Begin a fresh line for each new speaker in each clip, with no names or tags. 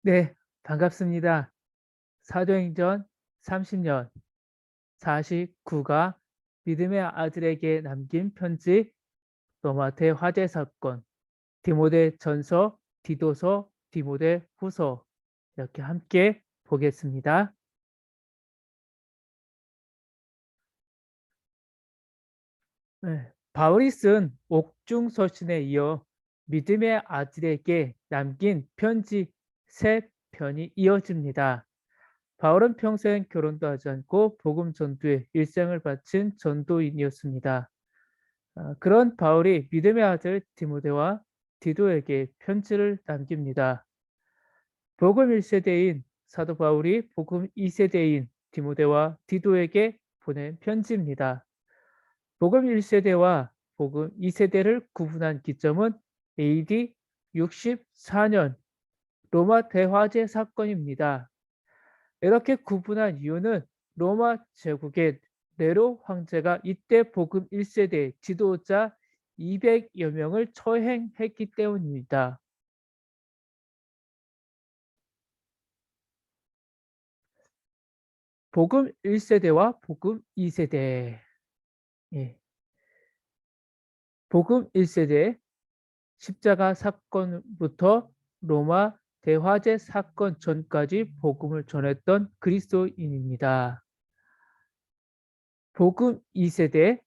네, 반갑습니다. 사도행전 30년 49가 믿음의 아들에게 남긴 편지, 로마 대화재 사건, 디모데 전서, 디도서, 디모데 후서 이렇게 함께 보겠습니다. 네, 바울이 쓴 옥중서신에 이어 믿음의 아들에게 남긴 편지 세 편이 이어집니다. 바울은 평생 결혼도 하지 않고 복음 전도에 일생을 바친 전도인이었습니다. 그런 바울이 믿음의 아들 디모데와 디도에게 편지를 남깁니다. 복음 1세대인 사도 바울이 복음 2세대인 디모데와 디도에게 보낸 편지입니다. 복음 1세대와 복음 2세대를 구분한 기점은 AD 64년 로마 대화재 사건입니다. 이렇게 구분한 이유는 로마 제국의 네로 황제가 이때 복음 1세대 지도자 200여 명을 처형했기 때문입니다. 복음 1세대와 복음 2세대. 예. 복음 1세대 십자가 사건부터 로마 대화재 사건 전까지 복음을 전했던 그리스도인입니다. 복음 2세대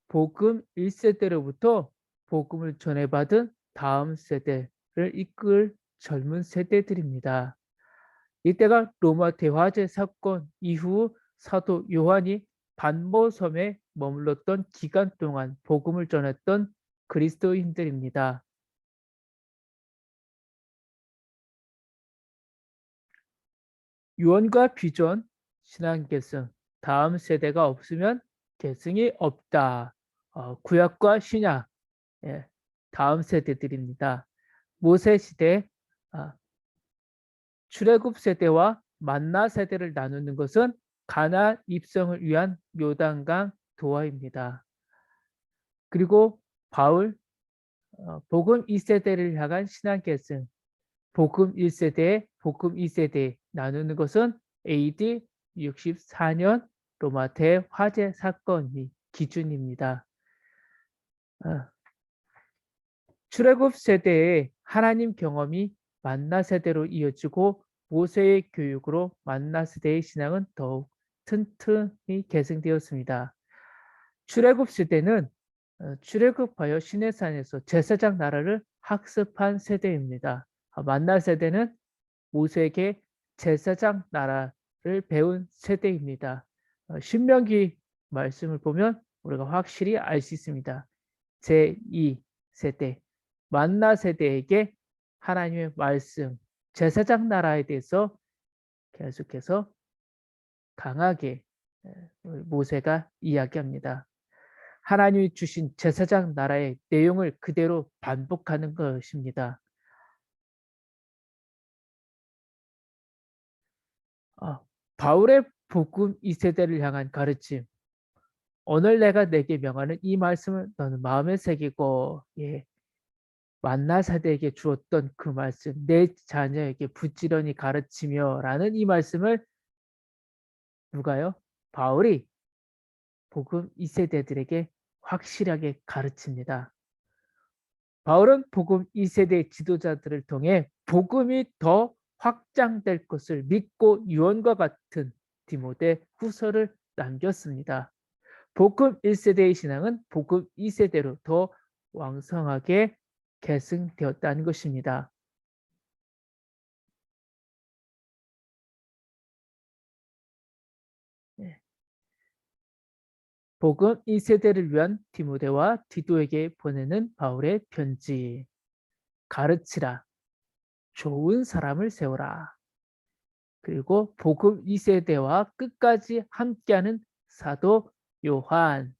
복음 1세대로부터 복음을 전해받은 다음 세대를 이끌 젊은 세대들입니다. 이때가 로마 대화제 사건 이후 사도 요한이 반모섬에 머물렀던 기간 동안 복음을 전했던 그리스도인들입니다. 유언과 비전, 신앙 계승, 다음 세대가 없으면 계승이 없다. 구약과 신약, 예, 다음 세대들입니다. 모세 시대, 아, 출애굽 세대와 만나 세대를 나누는 것은 가나안 입성을 위한 요단강 도하입니다. 그리고 바울 복음 2세대를 향한 신앙 계승, 복음 1세대, 복음 2세대 나누는 것은 AD 64년 로마 대화재 사건이 기준입니다. 어, 출애굽 세대의 하나님 경험이 만나 세대로 이어지고 모세의 교육으로 만나 세대의 신앙은 더욱 튼튼히 계승되었습니다. 출애굽 세대는 출애굽하여 시내산에서 제사장 나라를 학습한 세대입니다. 만나 세대는 모세에게 제사장 나라를 배운 세대입니다. 신명기 말씀을 보면 우리가 확실히 알 수 있습니다. 제2세대 만나 세대에게 하나님의 말씀, 제사장 나라에 대해서 계속해서 강하게 모세가 이야기합니다. 하나님이 주신 제사장 나라의 내용을 그대로 반복하는 것입니다. 바울의 복음 2세대를 향한 가르침. 오늘 내가 내게 명하는 이 말씀을 너는 마음에 새기고, 예, 만나 세대에게 주었던 그 말씀, 내 자녀에게 부지런히 가르치며 라는 이 말씀을 누가요? 바울이 복음 2세대들에게 확실하게 가르칩니다. 바울은 복음 2세대 지도자들을 통해 복음이 더 확장될 것을 믿고 유언과 같은 디모데 후서를 남겼습니다. 복음 1세대의 신앙은 복음 2세대로 더 왕성하게 계승되었다는 것입니다. 네. 복음 2세대를 위한 디모데와 디도에게 보내는 바울의 편지. 가르치라. 좋은 사람을 세워라. 그리고 복음 2세대와 끝까지 함께하는 사도 요한.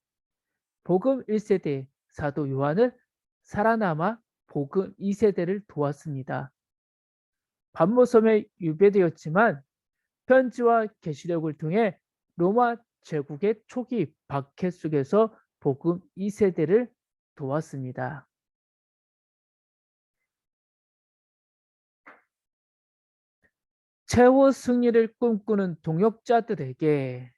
복음 1세대 사도 요한은 살아남아 복음 2세대를 도왔습니다. 반모섬에 유배되었지만 편지와 계시록을 통해 로마 제국의 초기 박해 속에서 복음 2세대를 도왔습니다. 최후 승리를 꿈꾸는 동역자들에게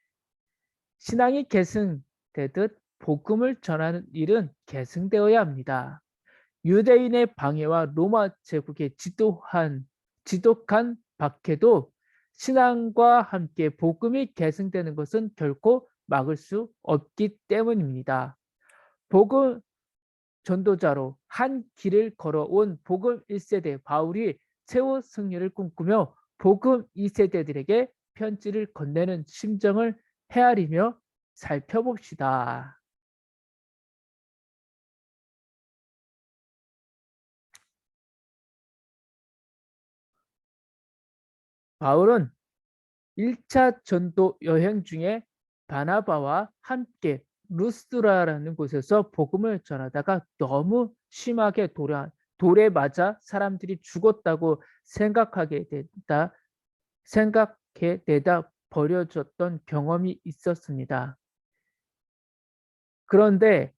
신앙이 계승되듯 복음을 전하는 일은 계승되어야 합니다. 유대인의 방해와 로마 제국의 지독한 박해도 신앙과 함께 복음이 계승되는 것은 결코 막을 수 없기 때문입니다. 복음 전도자로 한 길을 걸어온 복음 1세대 바울이 최후 승리를 꿈꾸며 복음 2세대들에게 편지를 건네는 심정을 헤아리며 살펴봅시다. 바울은 1차 전도 여행 중에 바나바와 함께 루스드라라는 곳에서 복음을 전하다가 너무 심하게 돌에 맞아 사람들이 죽었다고 생각해 내다 버려졌던 경험이 있었습니다. 그런데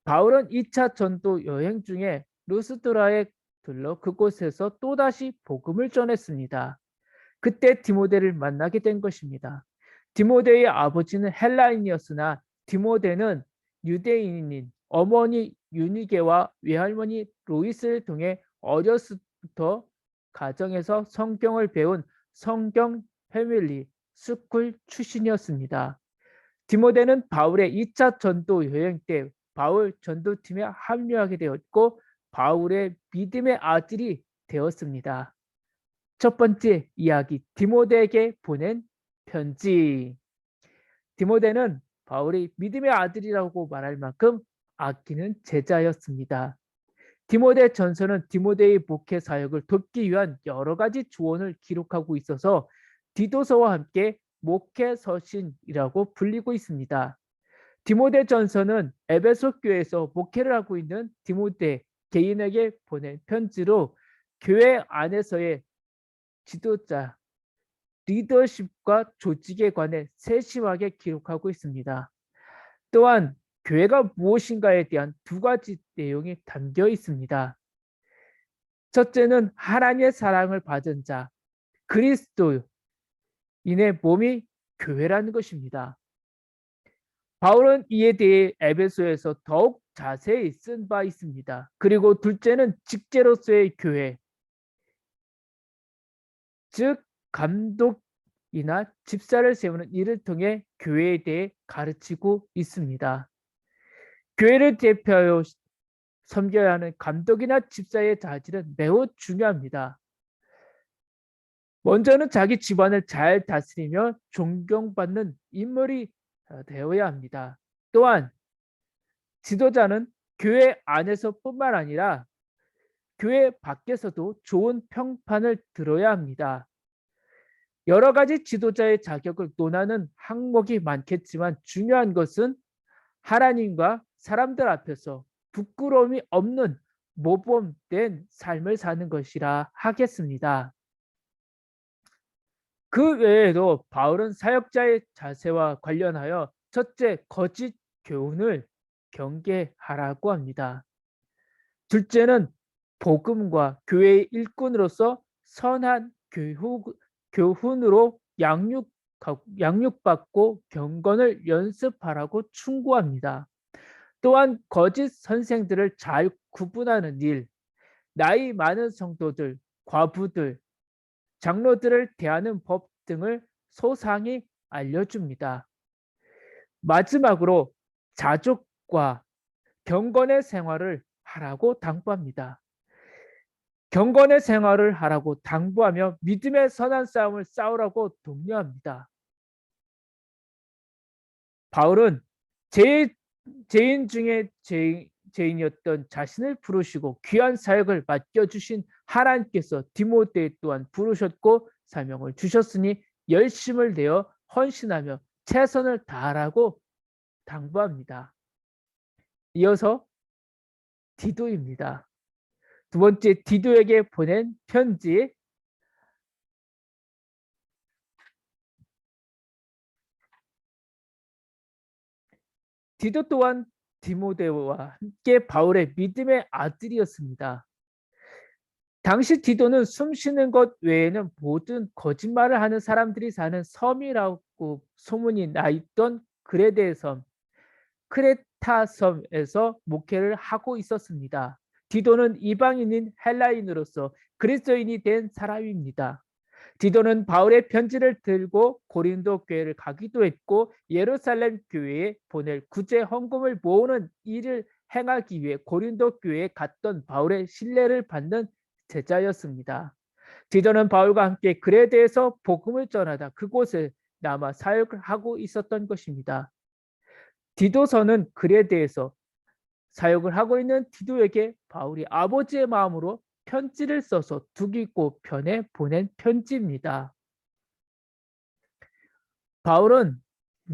바울은 2차 전도 여행 중에 루스드라에 들러 그곳에서 또다시 복음을 전했습니다. 그때 디모데를 만나게 된 것입니다. 디모데의 아버지는 헬라인이었으나 디모데는 유대인인 어머니 유니게와 외할머니 로이스를 통해 어렸을 때부터 가정에서 성경을 배운 성경 패밀리 스쿨 출신이었습니다. 디모데는 바울의 2차 전도 여행 때 바울 전도팀에 합류하게 되었고 바울의 믿음의 아들이 되었습니다. 첫 번째 이야기, 디모데에게 보낸 편지. 디모데는 바울이 믿음의 아들이라고 말할 만큼 아끼는 제자였습니다. 디모데 전서는 디모데의 목회 사역을 돕기 위한 여러 가지 조언을 기록하고 있어서 디도서와 함께 목회 서신이라고 불리고 있습니다. 디모데 전서는 에베소 교회에서 목회를 하고 있는 디모데 개인에게 보낸 편지로 교회 안에서의 지도자, 리더십과 조직에 관해 세심하게 기록하고 있습니다. 또한 교회가 무엇인가에 대한 두 가지 내용이 담겨 있습니다. 첫째는 하나님의 사랑을 받은 자, 그리스도인의 몸이 교회라는 것입니다. 바울은 이에 대해 에베소에서 더욱 자세히 쓴 바 있습니다. 그리고 둘째는 직제로서의 교회, 즉 감독이나 집사를 세우는 일을 통해 교회에 대해 가르치고 있습니다. 교회를 대표하여 섬겨야 하는 감독이나 집사의 자질은 매우 중요합니다. 먼저는 자기 집안을 잘 다스리며 존경받는 인물이 되어야 합니다. 또한 지도자는 교회 안에서뿐만 아니라 교회 밖에서도 좋은 평판을 들어야 합니다. 여러 가지 지도자의 자격을 논하는 항목이 많겠지만 중요한 것은 하나님과 사람들 앞에서 부끄러움이 없는 모범된 삶을 사는 것이라 하겠습니다. 그 외에도 바울은 사역자의 자세와 관련하여 첫째, 거짓 교훈을 경계하라고 합니다. 둘째는 복음과 교회의 일꾼으로서 선한 교훈으로 양육받고 경건을 연습하라고 충고합니다. 또한 거짓 선생들을 잘 구분하는 일, 나이 많은 성도들, 과부들, 장로들을 대하는 법 등을 소상히 알려줍니다. 마지막으로 자족과 경건의 생활을 하라고 당부합니다. 경건의 생활을 하라고 당부하며 믿음의 선한 싸움을 싸우라고 독려합니다. 바울은 죄인 중에 죄인이었던 자신을 부르시고 귀한 사역을 맡겨주신 하나님께서 디모데 또한 부르셨고 사명을 주셨으니 열심을 내어 헌신하며 최선을 다하라고 당부합니다. 이어서 디도입니다. 두 번째, 디도에게 보낸 편지. 디도 또한 디모데와 함께 바울의 믿음의 아들이었습니다. 당시 디도는 숨 쉬는 것 외에는 모든 거짓말을 하는 사람들이 사는 섬이라고 소문이 나 있던 그레데 섬, 크레타 섬에서 목회를 하고 있었습니다. 디도는 이방인인 헬라인으로서 그리스도인이 된 사람입니다. 디도는 바울의 편지를 들고 고린도 교회를 가기도 했고 예루살렘 교회에 보낼 구제 헌금을 모으는 일을 행하기 위해 고린도 교회에 갔던 바울의 신뢰를 받는 제자였습니다. 디도는 바울과 함께 그레데에서 복음을 전하다 그곳에 남아 사역을 하고 있었던 것입니다. 디도서는 그레데에서 사역을 하고 있는 디도에게 바울이 아버지의 마음으로 편지를 써서 두기고 편에 보낸 편지입니다. 바울은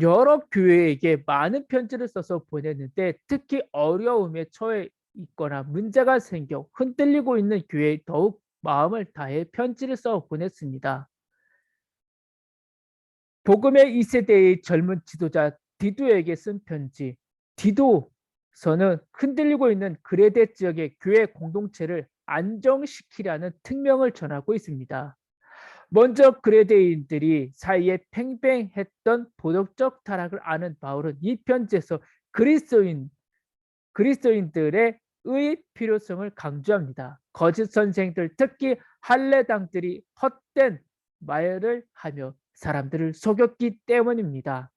여러 교회에게 많은 편지를 써서 보냈는데 특히 어려움에 처해 있거나 문제가 생겨 흔들리고 있는 교회에 더욱 마음을 다해 편지를 써 보냈습니다. 복음의 2세대의 젊은 지도자 디도에게 쓴 편지. 디도서는 흔들리고 있는 그레데 지역의 교회 공동체를 안정시키라는 특명을 전하고 있습니다. 먼저 그레데인들이 사이에 팽팽했던 도덕적 타락을 아는 바울은 이 편지에서 그리스도인들의 의 필요성을 강조합니다. 거짓 선생들, 특히 할례당들이 헛된 말을 하며 사람들을 속였기 때문입니다.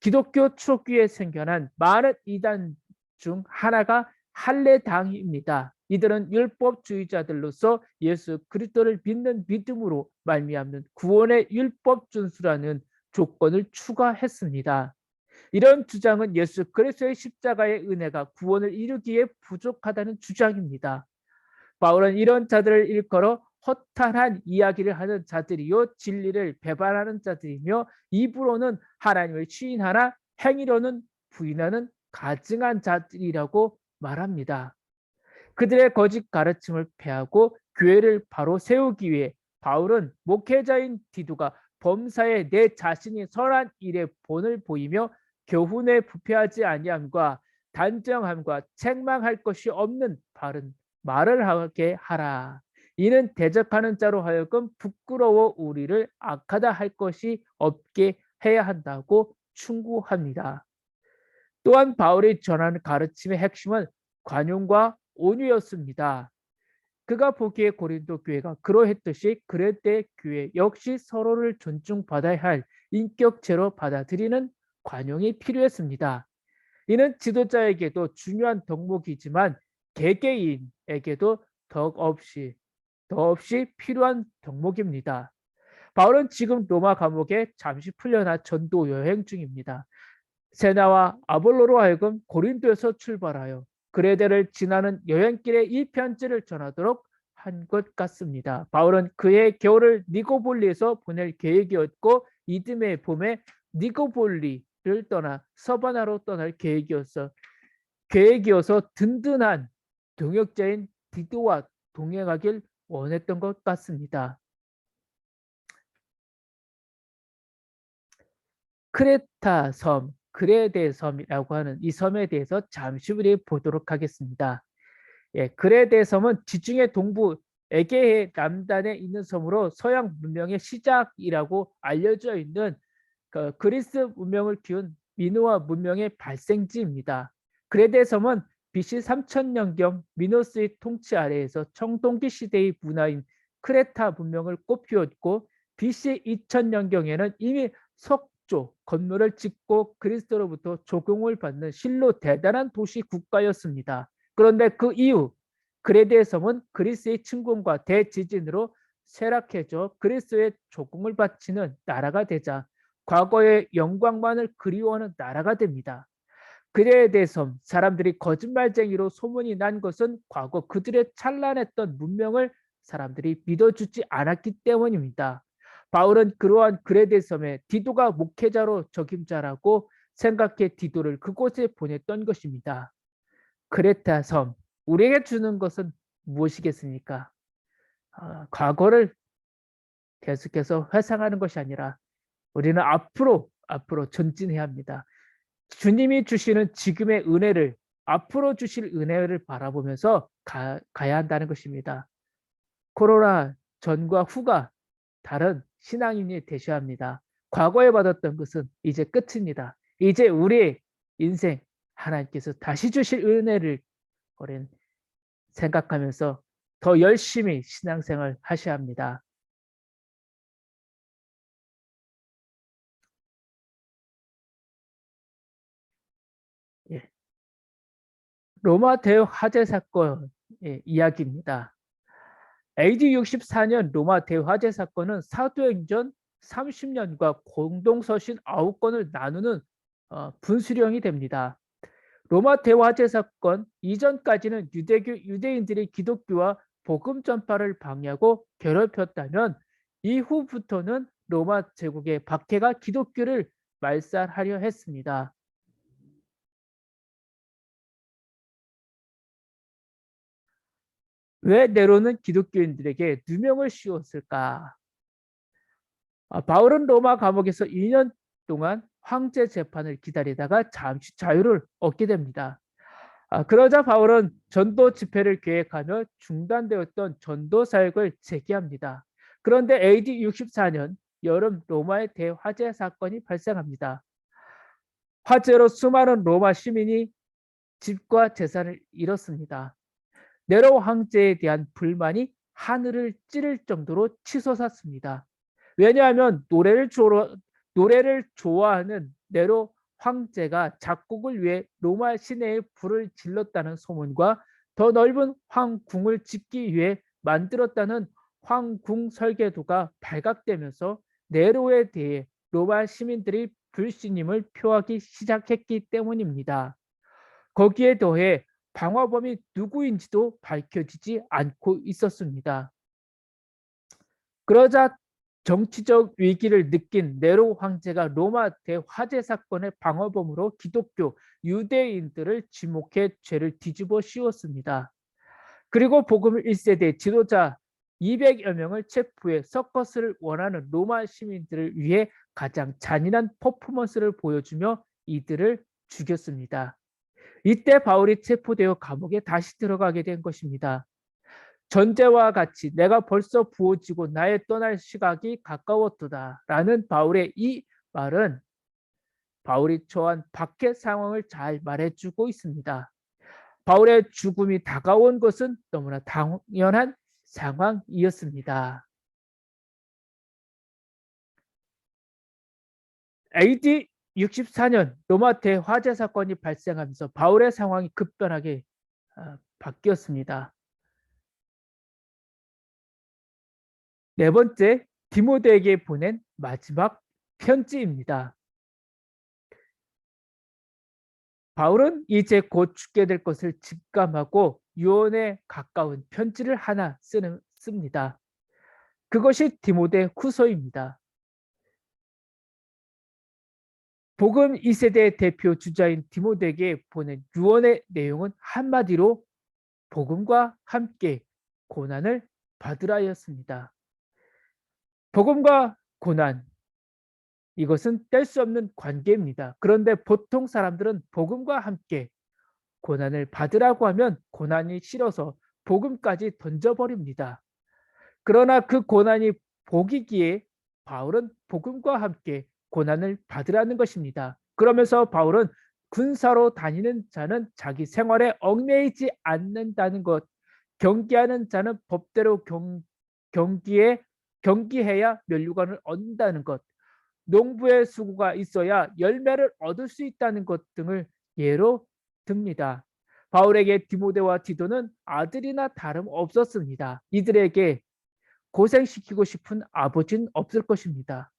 기독교 초기에 생겨난 많은 이단 중 하나가 할례당입니다. 이들은 율법주의자들로서 예수 그리스도를 믿는 믿음으로 말미암는 구원의 율법 준수라는 조건을 추가했습니다. 이런 주장은 예수 그리스도의 십자가의 은혜가 구원을 이루기에 부족하다는 주장입니다. 바울은 이런 자들을 일컬어 허탄한 이야기를 하는 자들이요 진리를 배반하는 자들이며 입으로는 하나님을 시인하나 행위로는 부인하는 가증한 자들이라고 말합니다. 그들의 거짓 가르침을 패하고 교회를 바로 세우기 위해 바울은 목회자인 디도가 범사에 내 자신이 선한 일에 본을 보이며 교훈에 부패하지 아니함과 단정함과 책망할 것이 없는 바른 말을 하게 하라. 이는 대적하는 자로 하여금 부끄러워 우리를 악하다 할 것이 없게 해야 한다고 충고합니다. 또한 바울이 전하는 가르침의 핵심은 관용과 온유였습니다. 그가 보기에 고린도 교회가 그러했듯이 그레데 교회 역시 서로를 존중받아야 할 인격체로 받아들이는 관용이 필요했습니다. 이는 지도자에게도 중요한 덕목이지만 개개인에게도 더없이 필요한 덕목입니다. 바울은 지금 로마 감옥에 잠시 풀려나 전도 여행 중입니다. 세나와 아볼로로 하여금 고린도에서 출발하여 그레데를 지나는 여행길에 이 편지를 전하도록 한 것 같습니다. 바울은 그의 겨울을 니고볼리에서 보낼 계획이었고 이듬해 봄에 니고볼리를 떠나 서바나로 떠날 계획이어서 든든한 동역자인 디도와 동행하길 원했던 것 같습니다. 크레타 섬, 그레데 섬이라고 하는 이 섬에 대해서 잠시 후에 보도록 하겠습니다. 예, 그레데 섬은 지중해 동부 에게해 남단에 있는 섬으로 서양 문명의 시작이라고 알려져 있는 그리스 문명을 키운 미노아 문명의 발생지입니다. 그레데 섬은 BC 3000년경 미노스의 통치 아래에서 청동기 시대의 문화인 크레타 문명을 꽃피웠고 BC 2000년경에는 이미 석조 건물을 짓고 그리스도로부터 조공을 받는 실로 대단한 도시 국가였습니다. 그런데 그 이후 그레데 섬은 그리스의 침공과 대지진으로 쇠락해져 그리스의 조공을 바치는 나라가 되자 과거의 영광만을 그리워하는 나라가 됩니다. 그레데 섬 사람들이 거짓말쟁이로 소문이 난 것은 과거 그들의 찬란했던 문명을 사람들이 믿어주지 않았기 때문입니다. 바울은 그러한 그레데 섬에 디도가 목회자로 적임자라고 생각해 디도를 그곳에 보냈던 것입니다. 크레타 섬, 우리에게 주는 것은 무엇이겠습니까? 과거를 계속해서 회상하는 것이 아니라 우리는 앞으로 전진해야 합니다. 주님이 주시는 지금의 은혜를 앞으로 주실 은혜를 바라보면서 가야 한다는 것입니다. 코로나 전과 후가 다른 신앙인이 되셔야 합니다. 과거에 받았던 것은 이제 끝입니다. 이제 우리의 인생 하나님께서 다시 주실 은혜를 우리는 생각하면서 더 열심히 신앙생활 하셔야 합니다. 예. 로마 대역 화재 사건의 이야기입니다. AD 64년 로마 대화재 사건은 사도행전 30년과 공동서신 9건을 나누는 분수령이 됩니다. 로마 대화재 사건 이전까지는 유대인들이 기독교와 복음 전파를 방해하고 괴롭혔다면 이후부터는 로마 제국의 박해가 기독교를 말살하려 했습니다. 왜 네로는 기독교인들에게 누명을 씌웠을까? 바울은 로마 감옥에서 2년 동안 황제 재판을 기다리다가 잠시 자유를 얻게 됩니다. 그러자 바울은 전도 집회를 계획하며 중단되었던 전도 사역을 재개합니다. 그런데 AD 64년 여름 로마의 대화재 사건이 발생합니다. 화재로 수많은 로마 시민이 집과 재산을 잃었습니다. 네로 황제에 대한 불만이 하늘을 찌를 정도로 치솟았습니다. 왜냐하면 노래를 좋아하는 네로 황제가 작곡을 위해 로마 시내에 불을 질렀다는 소문과 더 넓은 황궁을 짓기 위해 만들었다는 황궁 설계도가 발각되면서 네로에 대해 로마 시민들이 불신임을 표하기 시작했기 때문입니다. 거기에 더해 방화범이 누구인지도 밝혀지지 않고 있었습니다. 그러자 정치적 위기를 느낀 네로 황제가 로마 대화재 사건의 방어범으로 기독교 유대인들을 지목해 죄를 뒤집어 씌웠습니다. 그리고 복음 1세대 지도자 200여 명을 체포해 서커스를 원하는 로마 시민들을 위해 가장 잔인한 퍼포먼스를 보여주며 이들을 죽였습니다. 이때 바울이 체포되어 감옥에 다시 들어가게 된 것입니다. 전제와 같이 내가 벌써 부어지고 나의 떠날 시각이 가까웠도다 라는 바울의 이 말은 바울이 처한 박해 상황을 잘 말해주고 있습니다. 바울의 죽음이 다가온 것은 너무나 당연한 상황이었습니다. AD 64년 로마 대화재 사건이 발생하면서 바울의 상황이 급변하게 바뀌었습니다. 네 번째, 디모데에게 보낸 마지막 편지입니다. 바울은 이제 곧 죽게 될 것을 직감하고 유언에 가까운 편지를 하나 씁니다. 그것이 디모데 후서입니다. 복음 2세대 대표 주자인 디모데에게 보낸 유언의 내용은 한마디로 복음과 함께 고난을 받으라였습니다. 복음과 고난, 이것은 뗄 수 없는 관계입니다. 그런데 보통 사람들은 복음과 함께 고난을 받으라고 하면 고난이 싫어서 복음까지 던져버립니다. 그러나 그 고난이 복이기에 바울은 복음과 함께 고난을 받으라는 것입니다. 그러면서 바울은 군사로 다니는 자는 자기 생활에 얽매이지 않는다는 것, 경기하는 자는 법대로 경기해야 면류관을 얻는다는 것, 농부의 수고가 있어야 열매를 얻을 수 있다는 것 등을 예로 듭니다. 바울에게 디모데와 디도는 아들이나 다름없었습니다. 이들에게 고생시키고 싶은 아버지는 없을 것입니다.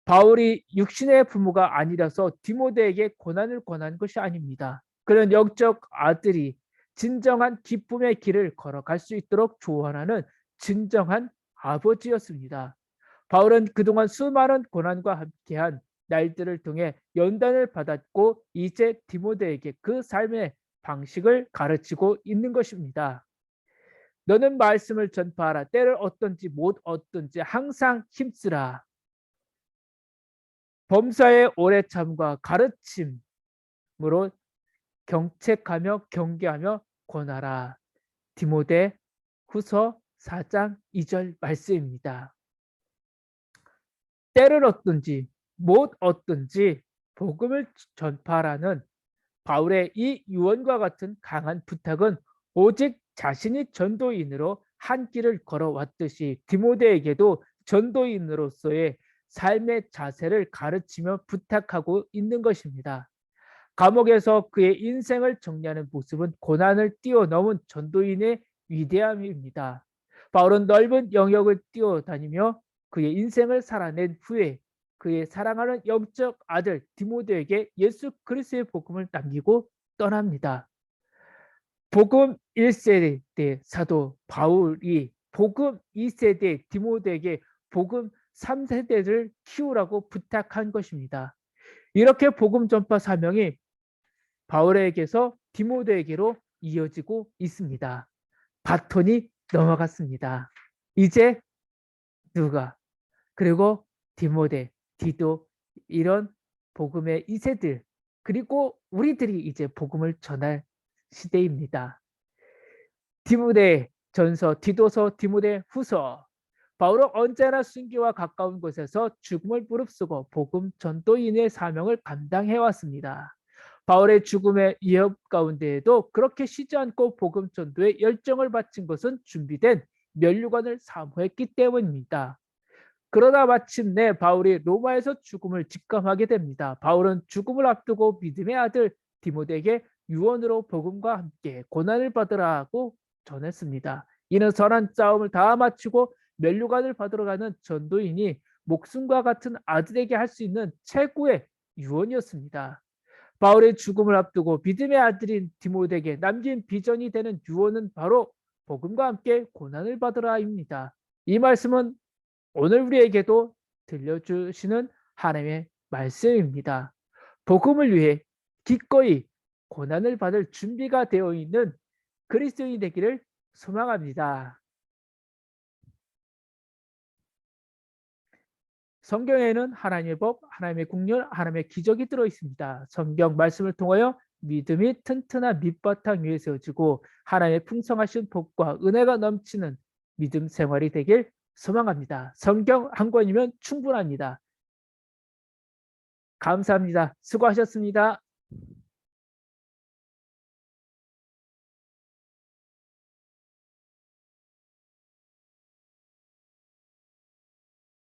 바울이 육신의 부모가 아니라서 디모데에게 고난을 권한 것이 아닙니다. 그는 영적 아들이 진정한 기쁨의 길을 걸어갈 수 있도록 조언하는 진정한 아버지였습니다. 바울은 그동안 수많은 고난과 함께한 날들을 통해 연단을 받았고 이제 디모데에게 그 삶의 방식을 가르치고 있는 것입니다. 너는 말씀을 전파하라. 때를 얻든지 못 얻든지 항상 힘쓰라. 범사의 오래 참과 가르침으로 경책하며 경계하며 권하라. 디모데 후서 4장 2절 말씀입니다. 때를 얻든지 못 얻든지 복음을 전파라는 바울의 이 유언과 같은 강한 부탁은 오직 자신이 전도인으로 한 길을 걸어왔듯이 디모데에게도 전도인으로서의 삶의 자세를 가르치며 부탁하고 있는 것입니다. 감옥에서 그의 인생을 정리하는 모습은 고난을 뛰어넘은 전도인의 위대함입니다. 바울은 넓은 영역을 뛰어다니며 그의 인생을 살아낸 후에 그의 사랑하는 영적 아들 디모데에게 예수 그리스도의 복음을 남기고 떠납니다. 복음 1세대 사도 바울이 복음 2세대 디모데에게 복음 3세대를 키우라고 부탁한 것입니다. 이렇게 복음 전파 사명이 바울에게서 디모데에게로 이어지고 있습니다. 바톤이 넘어갔습니다. 이제 누가 그리고 디모데, 디도 이런 복음의 2세들 그리고 우리들이 이제 복음을 전할 시대입니다. 디모데 전서, 디도서, 디모데 후서. 바울은 언제나 순교와 가까운 곳에서 죽음을 무릅쓰고 복음 전도인의 사명을 감당해 왔습니다. 바울의 죽음의 위협 가운데에도 그렇게 쉬지 않고 복음 전도에 열정을 바친 것은 준비된 면류관을 사모했기 때문입니다. 그러다 마침내 바울이 로마에서 죽음을 직감하게 됩니다. 바울은 죽음을 앞두고 믿음의 아들 디모데에게 유언으로 복음과 함께 고난을 받으라고 전했습니다. 이는 선한 싸움을 다 마치고 면류관을 받으러 가는 전도인이 목숨과 같은 아들에게 할 수 있는 최고의 유언이었습니다. 바울의 죽음을 앞두고 믿음의 아들인 디모데에게 남긴 비전이 되는 유언은 바로 복음과 함께 고난을 받으라입니다. 이 말씀은 오늘 우리에게도 들려주시는 하나님의 말씀입니다. 복음을 위해 기꺼이 고난을 받을 준비가 되어 있는 그리스도인이 되기를 소망합니다. 성경에는 하나님의 법, 하나님의 국률, 하나님의 기적이 들어 있습니다. 성경 말씀을 통하여 믿음이 튼튼한 밑바탕 위에 세워지고 하나님의 풍성하신 복과 은혜가 넘치는 믿음 생활이 되길 소망합니다. 성경 한 권이면 충분합니다. 감사합니다. 수고하셨습니다.